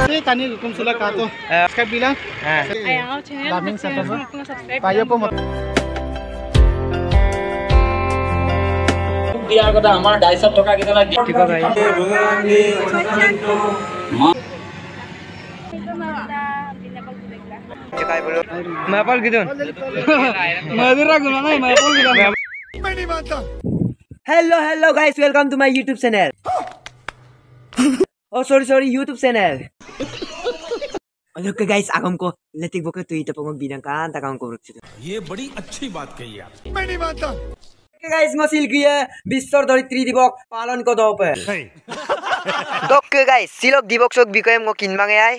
tani hukum sila kato. Subscribe bilang. Ayang channel. Daming subscribe. Subscribe. Payo po mo. दिया कदा हमारा 250 टका कितना ठीक है भाई काय बोलो मैपल किधर मधुरा गुना नहीं मैपल गुना मैं नहीं मानता। Hello guys welcome to my YouTube channel oh sorry YouTube channel okay guys आगम को लेटिक बोके तुई तपंग बिना कान तकाम को रुक ये बड़ी अच्छी बात कही आप। मैं नहीं मानता। गाइस मसिल किए विश्वर धरित्री दिवस पालन को दोपे ओके गाइस सिलोक दिवसक बिकयम को किनमागे आय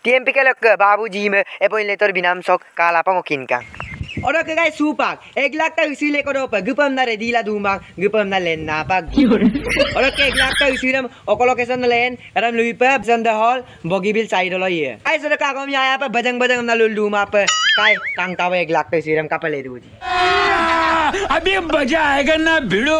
टीएमपी के लक बाबूजी में एपोइन लेटर बिनाम सक कालापा को किनका और ओके गाइस सुपाक 1 लाख ता उसिले को दोपे गुपम ना रेडीला दुमाक गुपम ना लेन ना पाक और ओके 1 लाख ता उसिरम ओको लोकेशन लेन रम लुइपे जन द हॉल बगीबिल साइड लो ये गाइस रे कागम आया पे बजंग ना लुल दुमा पे काय कांगतावे 1 लाख ता उसिरम का पे ले दूजी अभी मजा आएगा ना भिड़ो।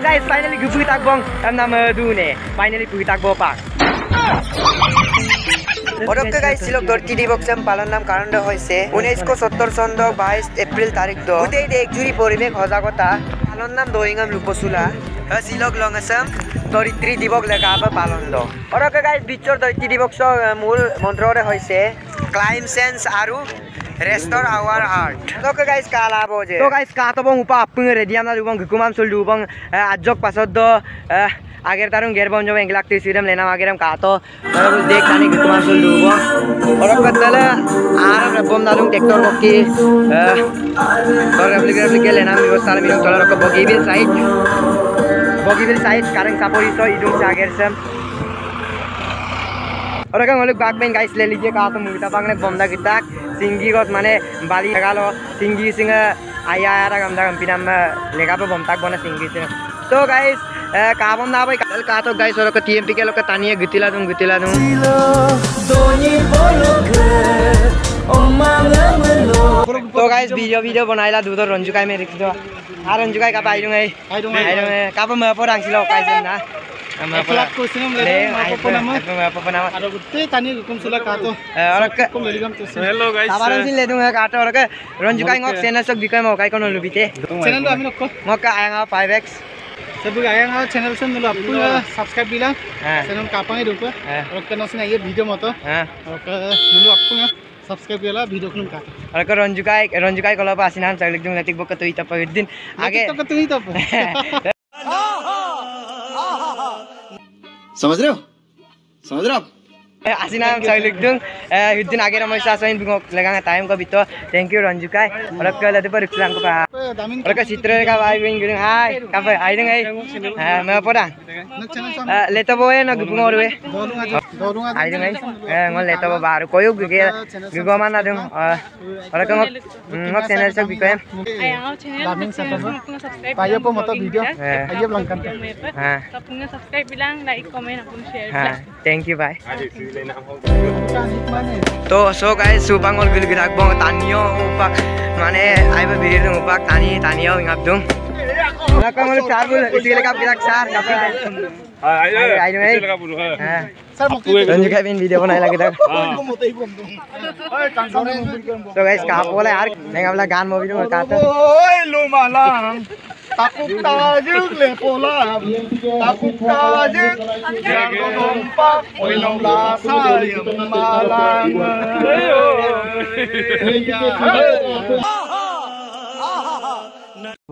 Guys, finally gupu takbong naam dune finally gupu takbo pak okay guys ছিল ধরতি দিবসম পালন নাম কারণ হইছে 1970 চন্দ্র 22 এপ্রিল তারিখ দ গুটেই দেশ জুড়ি পরিবেশ সজাগতা পালন নাম দইঙ্গাম লুপসুলা সিলক লংসম ধরিত্রী দিবস লেখাব পালন দ ওরকে গাইস বিশ্বর ধরিত্রী দিবস মূল মন্ত্ররে হইছে claim sense Aru Restore our heart. Oke guys, kala boje. To guys, kato bong upa apung ready amna lubong gukumam sul lubong ajok pasod do ager tarung gerbon jo englak ti siram lena ageram kato dek tani gukumam sul lubong. Orok katala aram rabom nalung tektor kokki or replicate lena mi bosala mi tolar ko bogibil site kareng sapori so idung sager sem और अगर हम लोग बाग में guys ले लीजिए कहा तो मुझे बाग ने बमदा किताक सिंगी को माने बाली लगा लो सिंगी सिंग आया रहा गमदा कंपनी में लेगा पे बमताक बना सिंगी सिंग तो गाइस कहा बमदा भाई कल कहा तो गाइस और को टीएमपी के लोग का तानिये गुतिला दूं तो गाइस वीडियो बनाइला दूध रंजुकाई में रिक्स दो रंजुकाई का पाई दूंगा का पे मैं पर आंसिलो काइस ना Kelak ko sinam le apa nama ada gutte tani hukum sila kato और hello guys साबारन सिन ले दूंगा काटो और के रंजुकाई ngok channel sok bikai mau kai kono lubite channel lo ami nokko ngoka ayang 5x sebu ayang channel sen dulu apu subscribe bilang channel kapangi rupa और के नसना ये video मतो और के dulu apu subscribe bilang video kun kato और के रंजुकाई कलो पासी नाम चलिक दूं लेटिक बक तो इता पर दिन आगे तो तू ही तो समझ रहे हो आसी नाम चलिक दूं दिन आगे रमेश साइन बिंगो लगांगा टाइम को बितो थैंक यू रंजुकाई और के लेते पर रिक्लाम को और के चित्र का भाई बिंग हाय का भाई आई दंग मैं पड़ा लेतो बोए ना गुंगो रे आई दंग ngol leto baru koyo gugo mana dong और के ngok channel sok bikem Ayang channel. Daming subscribe. Subscribe. Payo po mo to video ayo langkan Tapungnya subscribe bilang like comment akun share. thank you bye तो so guys सुपांगल bill गिराक बंग तानियो उपाक माने आइबे बिर उपाक तानियो इंगाप दुं नकांगल चार bull इसीले का गिराक चार कापे आई सर रंजुकाई बिन वीडियो बनाई लगे तक तो गाइस का बोला यार नेगा वाला गान मूवी में काट ओए लो मालाम takut tajuk le pola takut tajuk jago dompak oi nom lasa malang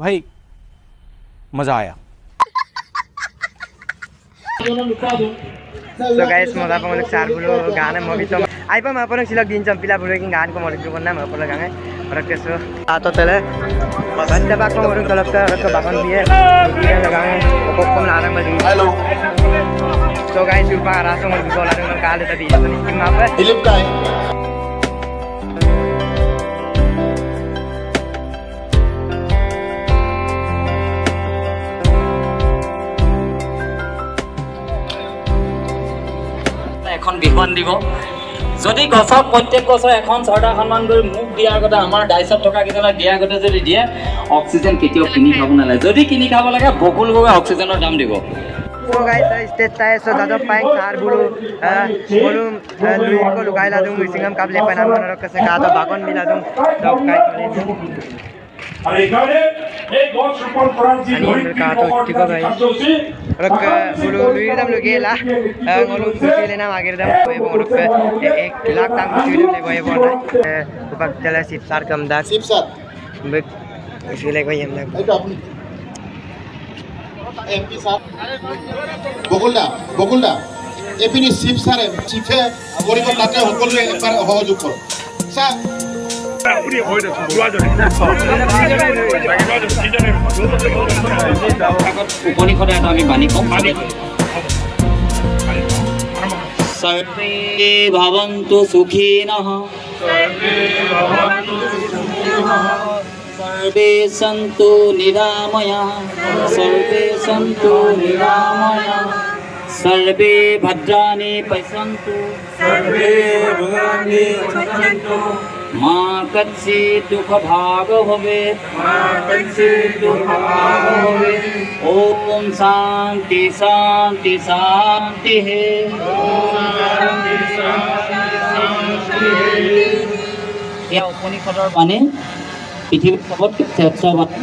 भाई मजा आया। So guys, mula pa ngulik sar bulo gana mo bito. Ay pa mga parang silag din pila bulo yung gaan ko ngulik ko na mga pala gange. Parang keso ato tele. Banda ba ko ngulik kalap ka bakon biye. Biye lagange. Kokok ko na arang mali. Hello. So guys, lupa rasa mau bola dengan kali tadi itu nih tim apa? Philip Kai. এখন বিখন দিব যদি গছক প্ৰত্যেক গছৰ এখন ছটা সন্মান কৰি মুখ দিয়াৰ আগতে আমাৰ ডাইচত থকা কেইজনক দিয়াৰ আগতে যদি দিয়ে অক্সিজেন কেতিয়াও কিনি খাব নালাগে যদি কিনি খাব লাগে বকুল গগৈ অক্সিজেনৰ দাম দিব So guys, stage tayo so dadap paing sar bulu bolum luin ko lugay ladung singam kable pa naman ro kasi kada bagon miladung dog kai আর এখানে এই গছ রোপণ করার যে ধরিত্রী কার্যসূচি rok bulu luin dam lugela ngolum sile na magir dam ko ebong rok 1 lakh tang sile le boy bon upak chala sip sar kam dak Sip sir. bek sile ko yem dak এটা আপনি MP sir Bakulda এপিনি chief ছাৰে চিফে গৰিব তাতে সকলোৱে একবাৰ সহযোগ কৰক sir উপনিষদে এটা আমি বাণী কম সর্বে ভবন্তু সুখিনঃ सर्वे सन्तु निरामयाः सर्वे सन्तु निरामयाः सर्वे भद्राणि पश्यन्तु सर्वे भद्राणि पश्यन्तु मा कश्चित् दुःखभाग् भवेत् मा कश्चित् दुःखभाग् भवेत् ॐ शान्ति शान्ति शान्तिः या उपनिषदৰ বাণী পৃথিৱীৰ চবতকৈ শ্ৰেষ্ঠ বাণী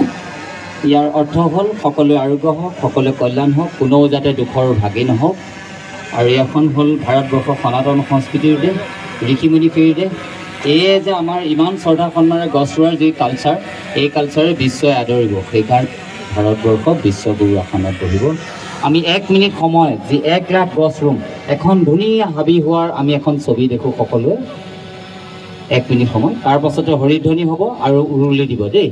ইয়াৰ অৰ্থ হ'ল সকলোৱে আৰোগ্য হওক সকলোৱে কল্যাণ হওক কোনেও যাতে দুখৰ ভাগি নহওক আৰু এখন হ'ল ভাৰতবৰ্ষৰ সনাতন সংস্কৃতিৰ দেশ ঋষিমুনি ফেৰীৰ দেশ এয়ে যে আমাৰ ইমান শ্ৰদ্ধা সন্মানেৰে গছ ৰোৱাৰ যি কালচাৰ এই কালচাৰে বিশ্বই আদৰিব সেইকাৰণে ভাৰতবৰ্ষ বিশ্বগুৰু আসনত বহিব আমি 1 মিনিট সময় যি 1 লাখ গছ ৰুম এখন ধুনীয়া হাবি হোৱাৰ আমি এখন ছবি দেখোঁ সকলোৱে 1 মিনিট সময় তাৰ পাছতে হৰিধ্বনি হ'ব আৰু উৰুলি দিব দেই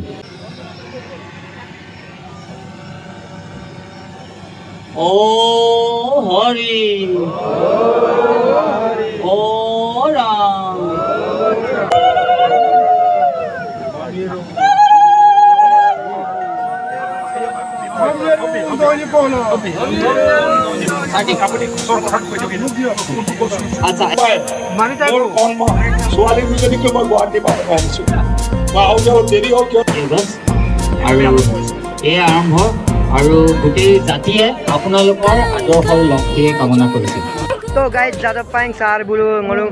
ও হৰি ও ৰাম আচ্ছা ছোৱালী দুজনীকে মই গুৱাহাটী পাব আহিছোঁ মই আৰু দেৰি হ'ল কিয় আৰু এই আৰম্ভ আৰু গোটেই জাতিয়ে আপোনালোকৰ আদৰ্শৰ লক্ষ্যে কামনা কৰিছিল So guys, jadap paing sar bulu ngolung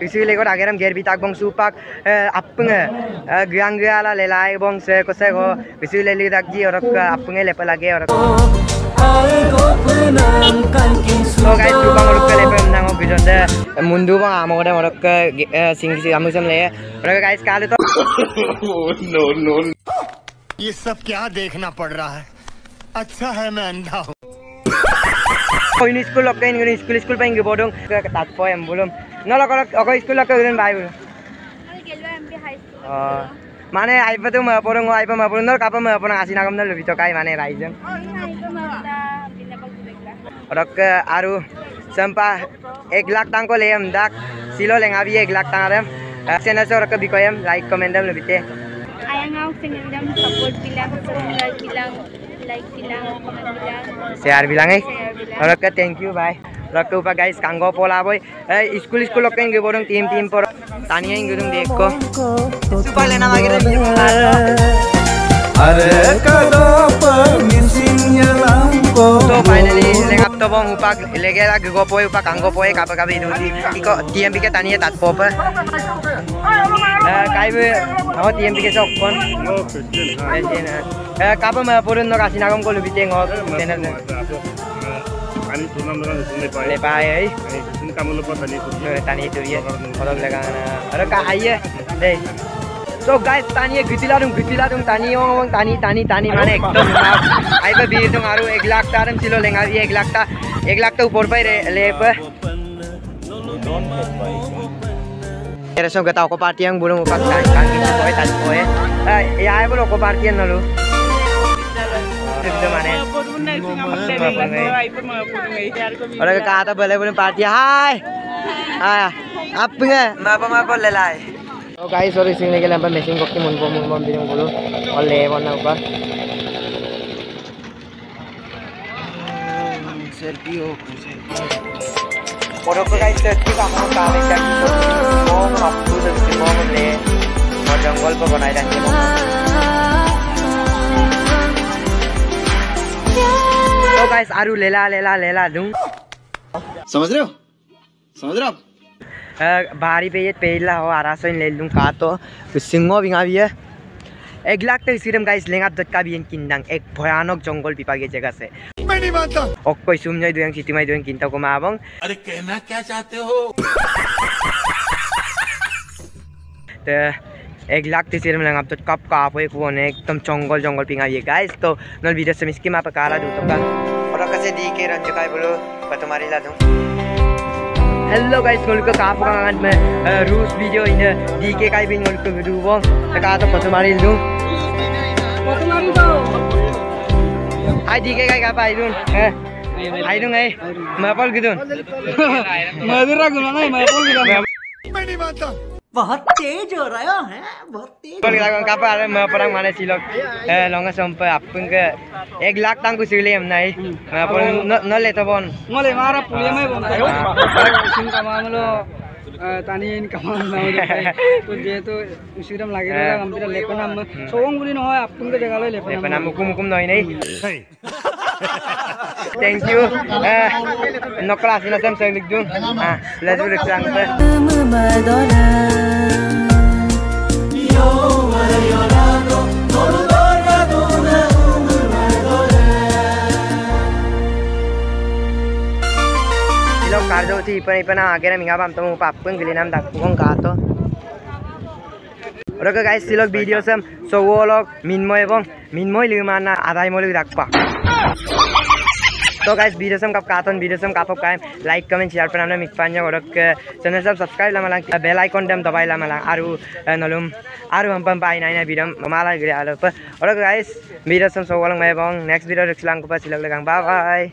isi lekor ageram ger bitak bong supak apnge gyanggyala lelai bong se kose go isi leli dakji orak apnge lepa lage orak So guys, lubang orak lepem nango bijon de mundu bang amode orak sing amusam le orak guys kali to no ये सब क्या देखना पड़ रहा है अच्छा है मैं अंधा हूँ ini school lock ini school paing ge bodong tat poem bulum nolak ok school lock ulen bai bulu mane aipa tu ma porong aipa ma porong nol kapa ma porong asina kam nol lebih to kai mane raijeng orak aru sampah 1 lakh tang ko lem dak silo lengabi 1 lakh tang arem channel se orak bikoyem like comment dam lebih te ayang aku channel support bilang subscribe bilang like bilang comment bilang share bilang orak thank you bye orak upa guys kanggo pola boy school lock ge bodong team por tania ingudung dekko super lena magire are kadap misinyalam ko so finally lengap to bong upak legela go poe upak kanggo poe kapa kapa idu iko TMP ke tania tat pop kai be aw TMP ke sok kon kapa ma purun no kasina kom ko lubite ngok channel ani tunam le pai ai ini kamu lupa tani itu ya kodok legana ara ka aiye dei so guys tani gitiladung tani ong tani mane ekdom aiba bir dong aru 1 lakh taram silo lengabi 1 lakh ta upor pai lep era so gata ko party ang bulong upak kan ko tan ko ya ai bolo ko party an nalu ekdom mane Orang kata boleh party. Hai. Apa nggak? Apa lelai. Oh guys, sorry sini lagi lambat mesin kok mun bilang dulu. Oleh mana apa? Selfie Orang guys selfie kamu kami jadi semua waktu dan semua boleh. Mau jungle पर बनाए रहते हैं तो guys आरू लेला दूं समझ रहे हो आप बाहरी पे ये पहला हो आराम ले लूं का तो सिंगो बिंगा भी है 1 लाख तक सिरम गाइस लेंगा दत्का भी किंदंग एक भयानक जंगल विभाग जगह से मैं नहीं मानता और कोई सुमने दुयंग सिटी में दुयंग किंता को माबंग अरे कहना क्या चाहते हो तो 1 लाख तक सिरम लेंगा तो कब का आप एक वो ने एकदम जंगल पिंगा ये गाइस तो नल वीडियो से मिसकी माप काला दू तो का और कैसे दी के रंज का बोलो पर तुम्हारी ला दूं हेलो गाइस मोल को काप का में रूस वीडियो इन दी के काई बिन मोल को वीडियो वो का तो पर तुम्हारी लूं आई दी के काई का पाई दूं आई दूं ए मैं बोल गिदूं मधुरा गुना नहीं मैं बोल गिदूं मैं नहीं मानता बहुत तेज हो रहा है बहुत तेज बोल गिदूं का पर मैं परंग माने सिलोक लंगा संप अपन के 1 लाख तंग को सिले हम नहीं मैं बोल न ले तो बोन मोले मारा पुलिया में बोलता है सिंह का मामलो तानी इनका मामला तो जे तो उसीरम लागे ना हम बिना लेपन हम सोंग बुली न होय अपन के जगह ले लेपन हम मुकुम नहीं थैंक यू नकला सिना सम से लिख दूं हां लेट्स लिख सांग कार्ड होती इपन आगे ना मिंगा हम तो पापन गिली नाम दाकुं का तो और गाइस सिलोक वीडियो सम सो वो लोग मिनमय लिमाना आधाय मोल दाकपा तो गाइस वीडियो सम काप कायम लाइक कमेंट शेयर पर हमने मिक पांजा और चैनल सब सब्सक्राइब लामला बेल आइकन दम दबाई लामला आरु नलुम आरु हम पाई नाइना वीडियो माला गिरे आलो पर और गाइस वीडियो सम सो वाला मैं नेक्स्ट वीडियो रिक्सलांग को पास लग बाय बाय